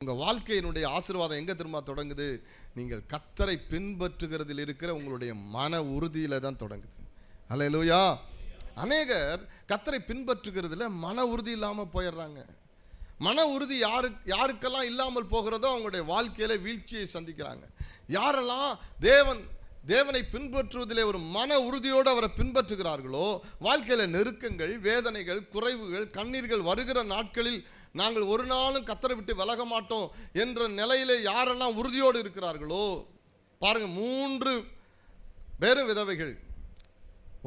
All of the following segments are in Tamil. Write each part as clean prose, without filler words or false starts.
உங்கள் வாழ்க்கையினுடைய ஆசீர்வாதம் எங்கே திரும்ப தொடங்குது? நீங்கள் கர்த்தரை பின்பற்றுகிறதில் இருக்கிற உங்களுடைய மன உறுதியில் தான் தொடங்குது. அல்லேலூயா. அநேகர் கர்த்தரை பின்பற்றுகிறதுல மன உறுதி இல்லாமல் போயிடுறாங்க. மன உறுதி யாருக்கெல்லாம் இல்லாமல் போகிறதோ அவங்களுடைய வாழ்க்கையில் வீழ்ச்சியை சந்திக்கிறாங்க. யாரெல்லாம் தேவனை பின்பற்றுவதிலே ஒரு மன உறுதியோடு அவரை பின்பற்றுகிறார்களோ, வாழ்க்கையில் நெருக்கங்கள், வேதனைகள், குறைவுகள், கண்ணீர்கள் வருகிற நாட்களில் நாங்கள் ஒரு நாளும் கர்த்தரை விட்டு விலக மாட்டோம் என்ற நிலையிலே யாரெல்லாம் உறுதியோடு இருக்கிறார்களோ, பாருங்க, 3 பேரும் விதவைகள்,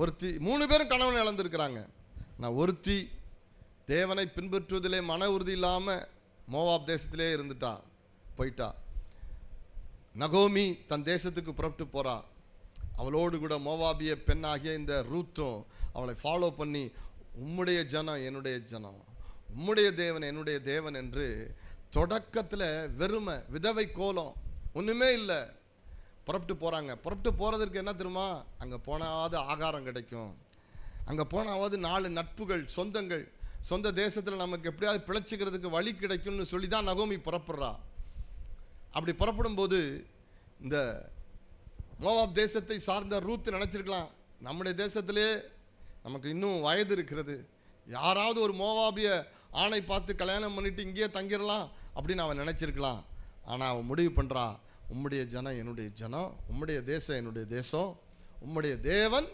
ஒருத்தி 3 பேரும் கணவன் இழந்திருக்கிறாங்க. நான் ஒருத்தி தேவனை பின்பற்றுவதிலே மன உறுதி இல்லாமல் மோவாப் தேசத்திலே போயிட்டா. நகோமி தன் தேசத்துக்கு புறப்பட்டு போறா. அவளோடு கூட மோவாபிய பெண்ணாகிய இந்த ரூத்தும் அவளை ஃபாலோ பண்ணி, உம்முடைய ஜனம் என்னுடைய ஜனம், உம்முடைய தேவன் என்னுடைய தேவன் என்று தொடக்கத்தில் வெறுமை, விதவை கோலம், ஒன்றுமே இல்லை, புறப்பட்டு போகிறாங்க. புறப்பட்டு போகிறதுக்கு என்ன தெரியுமா? அங்கே போனாவது ஆகாரம் கிடைக்கும், அங்கே போனாவது 4 நட்புகள், சொந்தங்கள், சொந்த தேசத்தில் நமக்கு எப்படியாவது பிழைச்சிக்கிறதுக்கு வழி கிடைக்கும்னு சொல்லி தான் நகோமி புறப்படுறா. அப்படி புறப்படும் போது இந்த மோவாப் தேசத்தை சார்ந்த ரூத் நினச்சிருக்கலாம், நம்முடைய தேசத்திலே நமக்கு இன்னும் வயது இருக்கிறது, யாராவது ஒரு மோவாபிய ஆணை பார்த்து கல்யாணம் பண்ணிட்டு இங்கேயே தங்கிடலாம் அப்படின்னு அவன் நினச்சிருக்கலாம். ஆனால் அவன் முடிவு பண்ணுறா, உம்முடைய ஜனம் என்னுடைய ஜனம், உம்முடைய தேசம் என்னுடைய தேசம், உம்முடைய தேவன்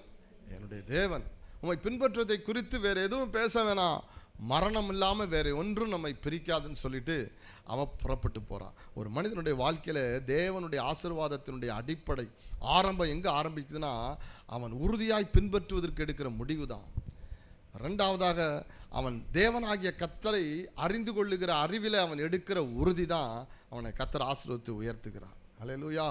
என்னுடைய தேவன், உம்மை பின்பற்றுவதை குறித்து வேறு எதுவும் பேச வேணாம், மரணம் இல்லாமல் வேறு ஒன்றும் நம்மை பிரிக்காதுன்னு சொல்லிட்டு அவன் புறப்பட்டு போகிறான். ஒரு மனிதனுடைய வாழ்க்கையில் தேவனுடைய ஆசீர்வாதத்தினுடைய அடிப்படை ஆரம்பம் எங்கே ஆரம்பிக்குதுன்னா, அவன் உறுதியாய் பின்பற்றுவதற்கு எடுக்கிற முடிவு தான். 2வதாக அவன் தேவனாகிய கர்த்தரை அறிந்து கொள்ளுகிற அறிவில் அவன் எடுக்கிற உறுதி தான் அவனை கர்த்தர் ஆசீர்வதித்து உயர்த்துகிறான். அல்லேலூயா.